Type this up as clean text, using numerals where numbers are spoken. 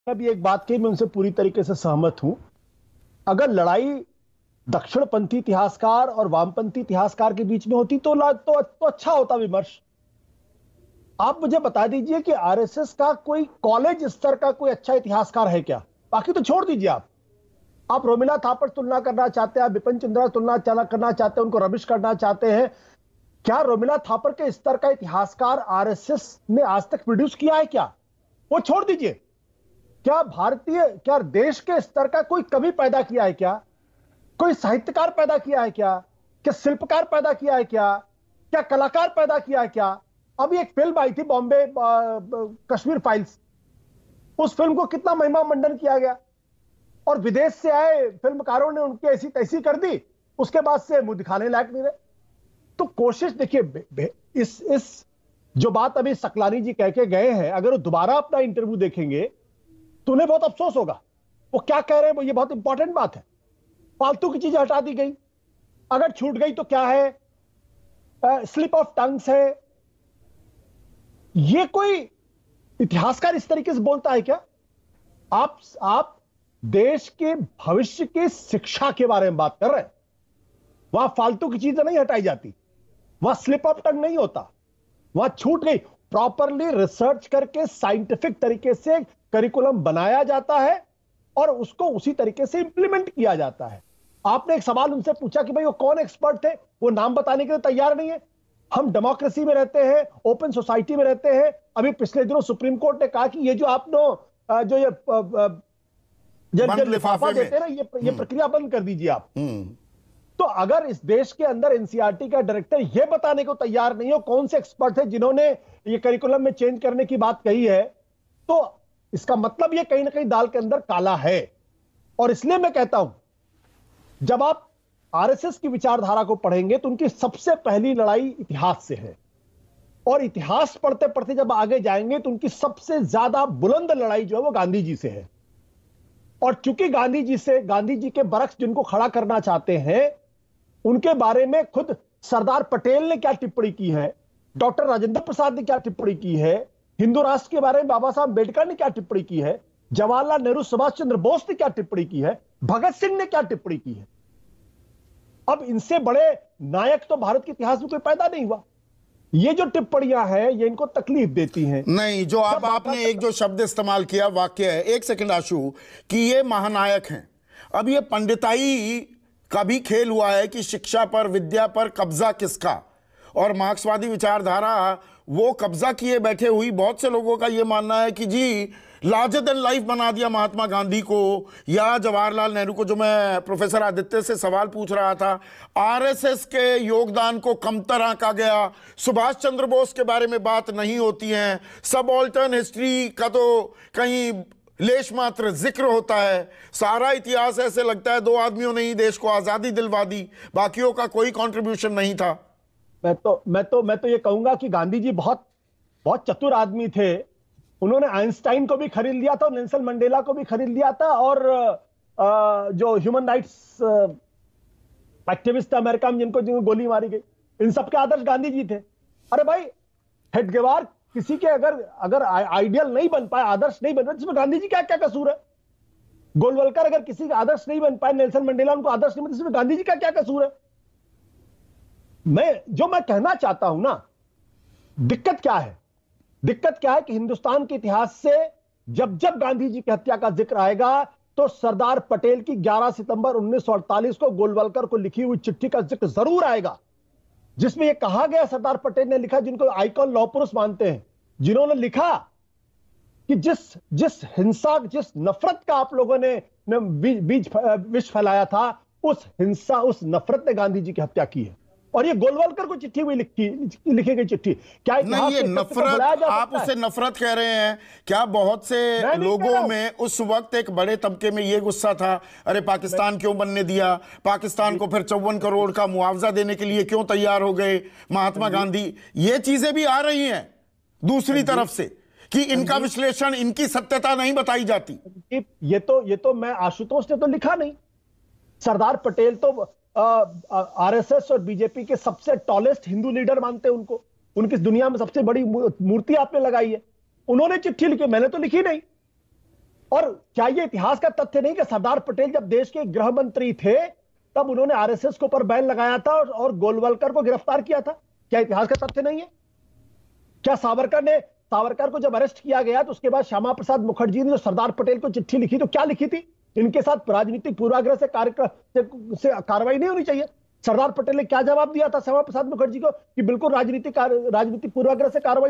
अभी एक बात की मैं उनसे पूरी तरीके से सहमत हूं। अगर लड़ाई दक्षिणपंथी इतिहासकार और वामपंथी इतिहासकार के बीच में होती तो अच्छा होता विमर्श। आप मुझे बता दीजिए कि आरएसएस का कोई कॉलेज स्तर का कोई अच्छा इतिहासकार है क्या? बाकी तो छोड़ दीजिए आप रोमिला थापर तुलना करना चाहते हैं, आप बिपिन चंद्रा तुलना करना चाहते हैं, उनको रबिश करना चाहते हैं। क्या रोमिला थापर के स्तर का इतिहासकार आरएसएस ने आज तक प्रोड्यूस किया है क्या? वो छोड़ दीजिए। क्या देश के स्तर का कोई कवि पैदा किया है क्या? कोई साहित्यकार पैदा किया है क्या शिल्पकार पैदा किया है क्या कलाकार पैदा किया है क्या? अभी एक फिल्म आई थी बॉम्बे कश्मीर फाइल्स, उस फिल्म को कितना महिमा मंडन किया गया और विदेश से आए फिल्मकारों ने उनकी ऐसी तैसी कर दी, उसके बाद से मुंह दिखाने लायक नहीं रहे। तो कोशिश देखिए, इस जो बात अभी सकलानी जी कह के गए हैं, अगर वो दोबारा अपना इंटरव्यू देखेंगे तो उन्हें बहुत अफसोस होगा। वो क्या कह रहे हैं, वो ये बहुत इंपॉर्टेंट बात है। फालतू की चीजें हटा दी गई, अगर छूट गई तो क्या है, स्लिप ऑफ टंग्स है। ये कोई इतिहासकार इस तरीके से बोलता है क्या? आप देश के भविष्य की शिक्षा के बारे में बात कर रहे हैं, वहां फालतू की चीजें नहीं हटाई जाती, वहां स्लिप ऑफ टंग नहीं होता, वहां छूट गई। प्रॉपरली रिसर्च करके साइंटिफिक तरीके से करिकुलम बनाया जाता है और उसको उसी तरीके से इंप्लीमेंट किया जाता है। आपने एक सवाल उनसे पूछा कि भाई वो कौन एक्सपर्ट थे, वो नाम बताने के लिए तैयार नहीं है। हम डेमोक्रेसी में रहते हैं, ओपन सोसाइटी में रहते हैं। अभी पिछले दिनों सुप्रीम कोर्ट ने कहा कि ये जो आपने जो ये जब लिफाफा देते हैं ना, ये प्रक्रिया बंद कर दीजिए आप। तो अगर इस देश के अंदर एनसीईआरटी का डायरेक्टर यह बताने को तैयार नहीं हो कौन से एक्सपर्ट है जिन्होंने ये करिकुलम में चेंज करने की बात कही है, तो इसका मतलब ये कहीं ना कहीं दाल के अंदर काला है। और इसलिए मैं कहता हूं, जब आप आरएसएस की विचारधारा को पढ़ेंगे तो उनकी सबसे पहली लड़ाई इतिहास से है, और इतिहास पढ़ते पढ़ते जब आगे जाएंगे तो उनकी सबसे ज्यादा बुलंद लड़ाई जो है वो गांधी जी से है। और चूंकि गांधी जी के बरक्स जिनको खड़ा करना चाहते हैं, उनके बारे में खुद सरदार पटेल ने क्या टिप्पणी की है, डॉक्टर राजेंद्र प्रसाद ने क्या टिप्पणी की है, हिंदू राष्ट्र के बारे में बाबा साहब अम्बेडकर ने क्या टिप्पणी की है, जवाहरलाल नेहरू सुभाष चंद्र बोस ने क्या टिप्पणी की है, भगत सिंह ने क्या टिप्पणी की है। अब इनसे बड़े नायक तो भारत के इतिहास में कोई पैदा नहीं हुआ। ये जो टिप्पणियां हैं ये इनको तकलीफ देती हैं। नहीं, जो आपने एक जो शब्द इस्तेमाल किया वाक्य है, एक सेकंड आशु, कि ये महानायक हैं। अब ये पंडिताई का भी खेल हुआ है कि शिक्षा पर, विद्या पर कब्जा किसका, और मार्क्सवादी विचारधारा वो कब्जा किए बैठे हुई। बहुत से लोगों का ये मानना है कि जी लार्जर देन लाइफ बना दिया महात्मा गांधी को या जवाहरलाल नेहरू को। जो मैं प्रोफेसर आदित्य से सवाल पूछ रहा था, आरएसएस के योगदान को कमतर आंका गया, सुभाष चंद्र बोस के बारे में बात नहीं होती है, सबऑल्टर्न हिस्ट्री का तो कहीं लेश मात्र जिक्र होता है। सारा इतिहास ऐसे लगता है दो आदमियों ने ही देश को आजादी दिलवा दी, बाकियों का कोई कंट्रीब्यूशन नहीं था। मैं तो ये कहूंगा कि गांधी जी बहुत चतुर आदमी थे। उन्होंने आइंस्टाइन को भी खरीद लिया था, नेल्सन मंडेला को भी खरीद लिया था, और जो ह्यूमन राइट्स एक्टिविस्ट अमेरिका में जिनको गोली मारी गई, इन सब के आदर्श गांधी जी थे। अरे भाई, हेडगेवार किसी के अगर आइडियल नहीं बन पाए, आदर्श नहीं बन पाए, इसमें गांधी जी क्या क्या कसूर है? गोलवलकर अगर किसी का आदर्श नहीं बन पाए, नेल्सन मंडेला उनको आदर्श नहीं बन, इसमें गांधी जी का क्या कसूर है? मैं कहना चाहता हूं ना, दिक्कत क्या है कि हिंदुस्तान के इतिहास से जब गांधी जी की हत्या का जिक्र आएगा तो सरदार पटेल की 11 सितंबर 1948 को गोलवलकर को लिखी हुई चिट्ठी का जिक्र जरूर आएगा, जिसमें यह कहा गया, सरदार पटेल ने लिखा, जिनको आइकॉन लौह पुरुष मानते हैं, जिन्होंने लिखा कि जिस हिंसा, जिस नफरत का आप लोगों ने विष फैलाया था, उस हिंसा, उस नफरत ने गांधी जी की हत्या की है। और ये गोलवलकर को चिट्ठी हुई लिखी गई चिट्ठी। क्या नहीं, ये नफरत, आप उसे नफरत कह रहे हैं क्या? बहुत से लोगों में उस वक्त, एक बड़े तबके में ये गुस्सा था, अरे पाकिस्तान क्यों बनने दिया, पाकिस्तान को फिर 54 करोड़ का मुआवजा देने के लिए क्यों तैयार हो गए महात्मा गांधी। ये चीजें भी आ रही हैं दूसरी तरफ से कि इनका विश्लेषण, इनकी सत्यता नहीं बताई जाती। ये तो मैं, आशुतोष ने तो लिखा नहीं। सरदार पटेल तो आरएसएस और बीजेपी के सबसे टॉलेस्ट हिंदू लीडर मानते हैं उनको, उनकी दुनिया में सबसे बड़ी मूर्ति आपने लगाई है। उन्होंने चिट्ठी लिखी, मैंने तो लिखी नहीं। और क्या यह इतिहास का तथ्य नहीं कि सरदार पटेल जब देश के गृह मंत्री थे तब उन्होंने आरएसएस के ऊपर बैन लगाया था और गोलवलकर को गिरफ्तार किया था? क्या इतिहास का तथ्य नहीं है? क्या सावरकर को जब अरेस्ट किया गया तो उसके बाद श्यामा प्रसाद मुखर्जी ने जो सरदार पटेल को चिट्ठी लिखी तो क्या लिखी थी? इनके साथ राजनीतिक पूर्वाग्रह से कार्रवाई नहीं होनी चाहिए। सरदार पटेल ने क्या जवाब दिया था श्यामा प्रसाद मुखर्जी को कि बिल्कुल राजनीतिक पूर्वाग्रह से कार्रवाई